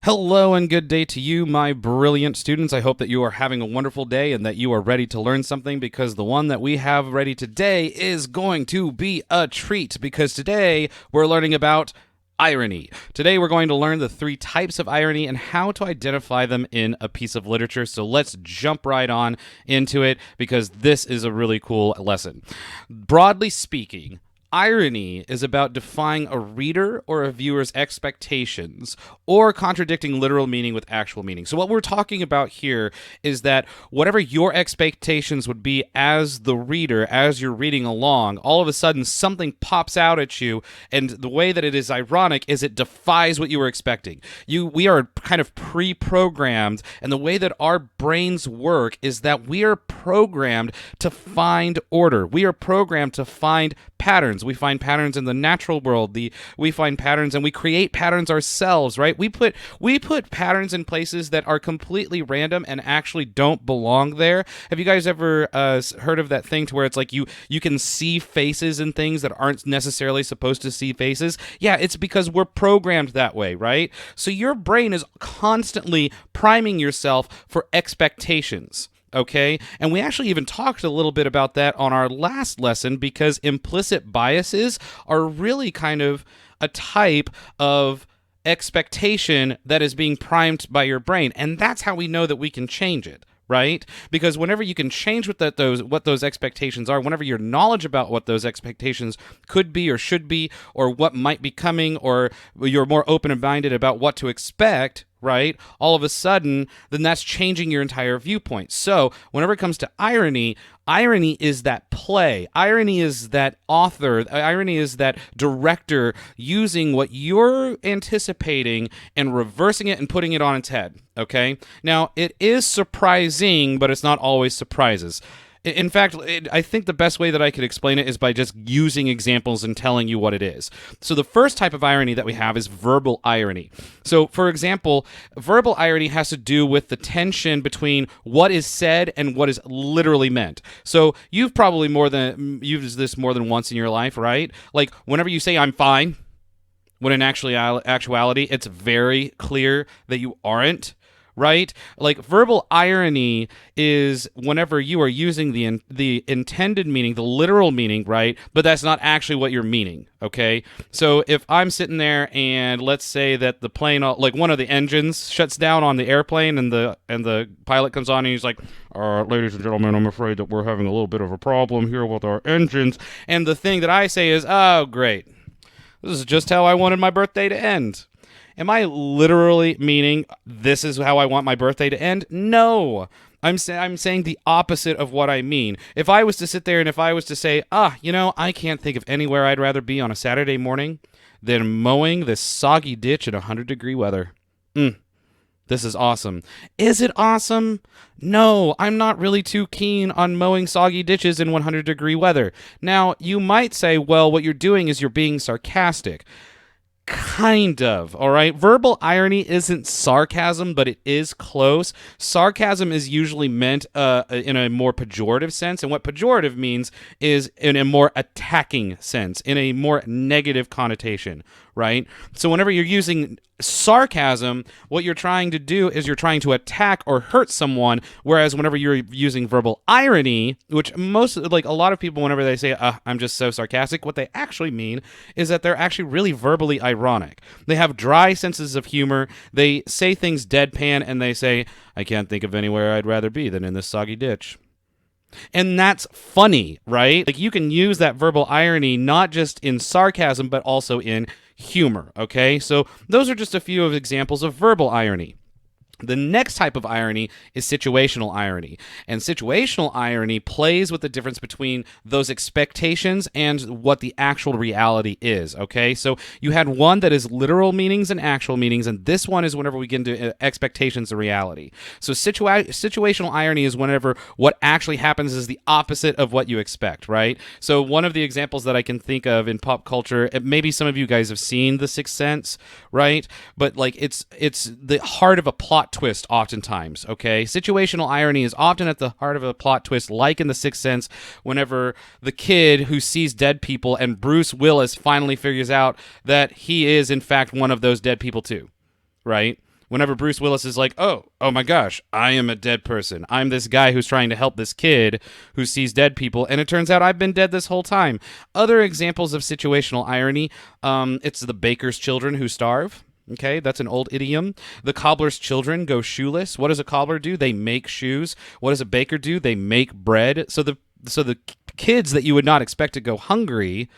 Hello and good day to you, my brilliant students. I hope that you are having a wonderful day and that you are ready to learn something, because the one that we have ready today is going to be a treat, because today we're learning about irony. Today we're going to learn the three types of irony and how to identify them in a piece of literature. So let's jump right on into it, because this is a really cool lesson. Broadly speaking, irony is about defying a reader or a viewer's expectations or contradicting literal meaning with actual meaning. So what we're talking about here is that whatever your expectations would be as the reader, as you're reading along, all of a sudden something pops out at you, and the way that it is ironic is it defies what you were expecting. We are kind of pre-programmed, and the way that our brains work is that we are programmed to find order. We are programmed to find patterns. We find patterns in the natural world. We find patterns and we create patterns ourselves, right? We put patterns in places that are completely random and actually don't belong there. Have you guys ever heard of that thing to where it's like you can see faces and things that aren't necessarily supposed to see faces? Yeah, it's because we're programmed that way, right? So your brain is constantly priming yourself for expectations. Okay, and we actually even talked a little bit about that on our last lesson, because implicit biases are really kind of a type of expectation that is being primed by your brain, and that's how we know that we can change it. Right? Because whenever you can change what those expectations are, whenever your knowledge about what those expectations could be or should be, or what might be coming, or you're more open and minded about what to expect, right? All of a sudden, then that's changing your entire viewpoint. So whenever it comes to irony is that play. Irony is that author. Irony is that director using what you're anticipating and reversing it and putting it on its head. Okay? Now, it is surprising, but it's not always surprises. In fact, I think the best way that I could explain it is by just using examples and telling you what it is. So the first type of irony that we have is verbal irony. So, for example, verbal irony has to do with the tension between what is said and what is literally meant. So you've probably used this more than once in your life, right? Like whenever you say, "I'm fine," when in actuality, it's very clear that you aren't. Right? Like verbal irony is whenever you are using the intended meaning, the literal meaning, right? But that's not actually what you're meaning, okay? So if I'm sitting there and let's say that the plane, like one of the engines shuts down on the airplane, and the pilot comes on and he's like, "Ladies and gentlemen, I'm afraid that we're having a little bit of a problem here with our engines." And the thing that I say is, "Oh, great. This is just how I wanted my birthday to end." Am I literally meaning this is how I want my birthday to end? No. I'm saying the opposite of what I mean. If I was to sit there and if I was to say, I can't think of anywhere I'd rather be on a Saturday morning than mowing this soggy ditch in 100-degree weather. This is awesome. Is it awesome? No, I'm not really too keen on mowing soggy ditches in 100-degree weather. Now, you might say, well, what you're doing is you're being sarcastic. Kind of, all right? Verbal irony isn't sarcasm, but it is close. Sarcasm is usually meant in a more pejorative sense, and what pejorative means is in a more attacking sense, in a more negative connotation, right? So whenever you're using sarcasm, what you're trying to do is you're trying to attack or hurt someone, whereas whenever you're using verbal irony, which a lot of people, whenever they say, "I'm just so sarcastic," what they actually mean is that they're actually really verbally ironic. They have dry senses of humor. They say things deadpan, and they say, "I can't think of anywhere I'd rather be than in this soggy ditch." And that's funny, right? Like you can use that verbal irony not just in sarcasm, but also in humor, okay? So those are just a few of examples of verbal irony. The next type of irony is situational irony. And situational irony plays with the difference between those expectations and what the actual reality is, okay? So you had one that is literal meanings and actual meanings, and this one is whenever we get into expectations and reality. So situational irony is whenever what actually happens is the opposite of what you expect, right? So one of the examples that I can think of in pop culture, maybe some of you guys have seen The Sixth Sense, right? But like it's the heart of a plot twist oftentimes, okay? Situational irony is often at the heart of a plot twist, like in The Sixth Sense, whenever the kid who sees dead people and Bruce Willis finally figures out that he is, in fact, one of those dead people too, right? Whenever Bruce Willis is like, oh my gosh, I am a dead person. I'm this guy who's trying to help this kid who sees dead people, and it turns out I've been dead this whole time. Other examples of situational irony, it's the baker's children who starve. Okay, that's an old idiom. The cobbler's children go shoeless. What does a cobbler do? They make shoes. What does a baker do? They make bread. So the kids that you would not expect to go hungry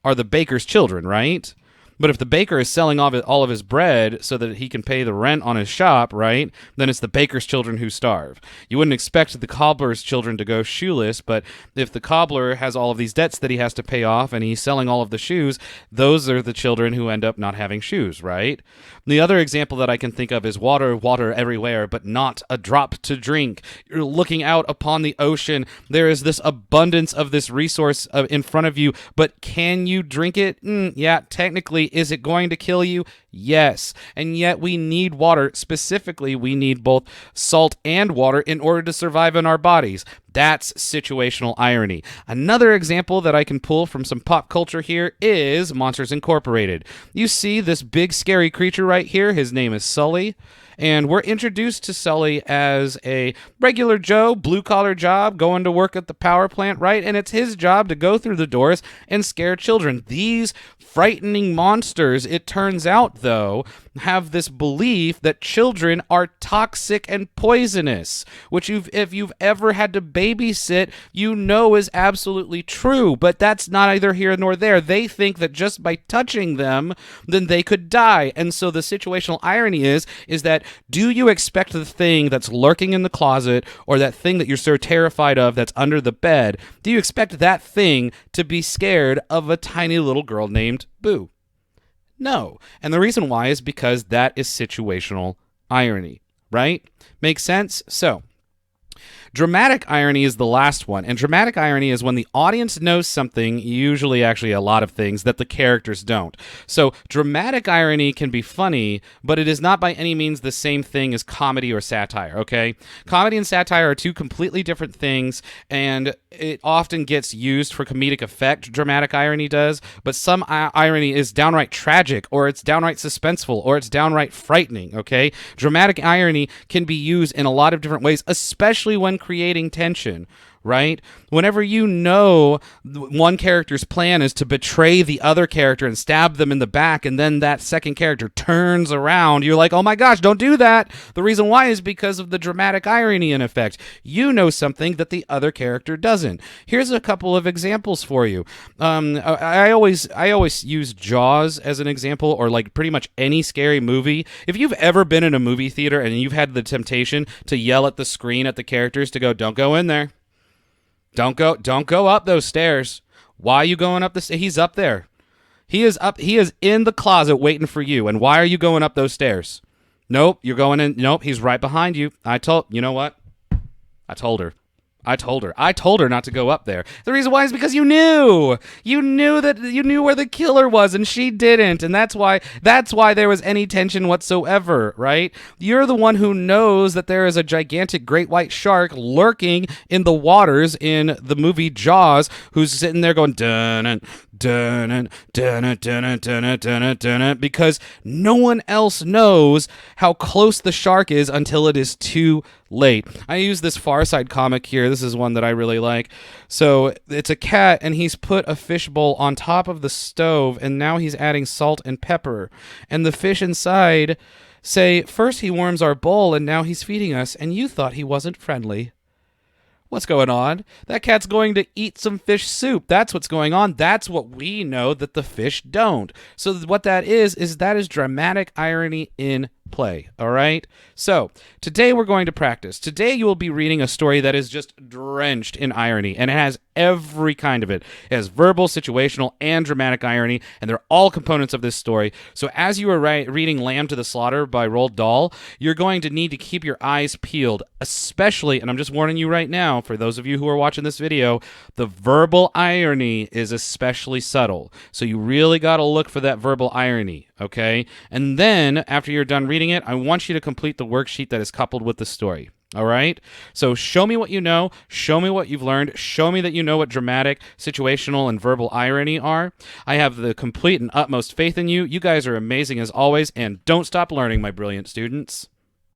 are the baker's children, right? But if the baker is selling all of his bread so that he can pay the rent on his shop, right, then it's the baker's children who starve. You wouldn't expect the cobbler's children to go shoeless, but if the cobbler has all of these debts that he has to pay off and he's selling all of the shoes, those are the children who end up not having shoes, right? The other example that I can think of is water everywhere, but not a drop to drink. You're looking out upon the ocean. There is this abundance of this resource in front of you, but can you drink it? Yeah, technically. Is it going to kill you? Yes. And yet we need water. Specifically, we need both salt and water in order to survive in our bodies. That's situational irony. Another example that I can pull from some pop culture here is Monsters Incorporated. You see this big scary creature right here. His name is Sully. And we're introduced to Sully as a regular Joe, blue-collar job, going to work at the power plant, right? And it's his job to go through the doors and scare children. These frightening monsters, it turns out, though, have this belief that children are toxic and poisonous, which if you've ever had to babysit, you know is absolutely true. But that's not either here nor there. They think that just by touching them, then they could die. And so the situational irony is that do you expect the thing that's lurking in the closet or that thing that you're so terrified of that's under the bed, do you expect that thing to be scared of a tiny little girl named Boo? No. And the reason why is because that is situational irony, right? Makes sense? So, dramatic irony is the last one, and dramatic irony is when the audience knows something, usually actually a lot of things, that the characters don't. So dramatic irony can be funny, but it is not by any means the same thing as comedy or satire, okay? Comedy and satire are two completely different things, and it often gets used for comedic effect, dramatic irony does, but some irony is downright tragic, or it's downright suspenseful, or it's downright frightening, okay? Dramatic irony can be used in a lot of different ways, especially when creating tension, right? Whenever you know one character's plan is to betray the other character and stab them in the back, and then that second character turns around, you're like, oh my gosh, don't do that. The reason why is because of the dramatic irony in effect. You know something that the other character doesn't. Here's a couple of examples for you. I always use Jaws as an example, or like pretty much any scary movie. If you've ever been in a movie theater and you've had the temptation to yell at the screen at the characters to go, don't go in there. Don't go up those stairs. Why are you going up the stairs? He's up there. He is in the closet waiting for you. And why are you going up those stairs? Nope, you're going in. Nope, he's right behind you. You know what? I told her not to go up there. The reason why is because you knew where the killer was, and she didn't, and that's why there was any tension whatsoever, right? You're the one who knows that there is a gigantic great white shark lurking in the waters in the movie Jaws, who's sitting there going dun dun dun dun dun dun dun, because no one else knows how close the shark is until it is too late. I use this Far Side comic here. This is one that I really like. So it's a cat, and he's put a fishbowl on top of the stove, and now he's adding salt and pepper. And the fish inside say, first he warms our bowl, and now he's feeding us, and you thought he wasn't friendly. What's going on? That cat's going to eat some fish soup. That's what's going on. That's what we know that the fish don't. So what that is dramatic irony in play, all right? So today we're going to practice. Today you will be reading a story that is just drenched in irony, and it has every kind of it. It has verbal, situational, and dramatic irony, and they're all components of this story. So as you are reading Lamb to the Slaughter by Roald Dahl, you're going to need to keep your eyes peeled, especially, and I'm just warning you right now, for those of you who are watching this video, the verbal irony is especially subtle. So you really got to look for that verbal irony, okay? And then, after you're done reading it, I want you to complete the worksheet that is coupled with the story. All right? So show me what you know. Show me what you've learned. Show me that you know what dramatic, situational, and verbal irony are. I have the complete and utmost faith in you. You guys are amazing as always, and don't stop learning, my brilliant students.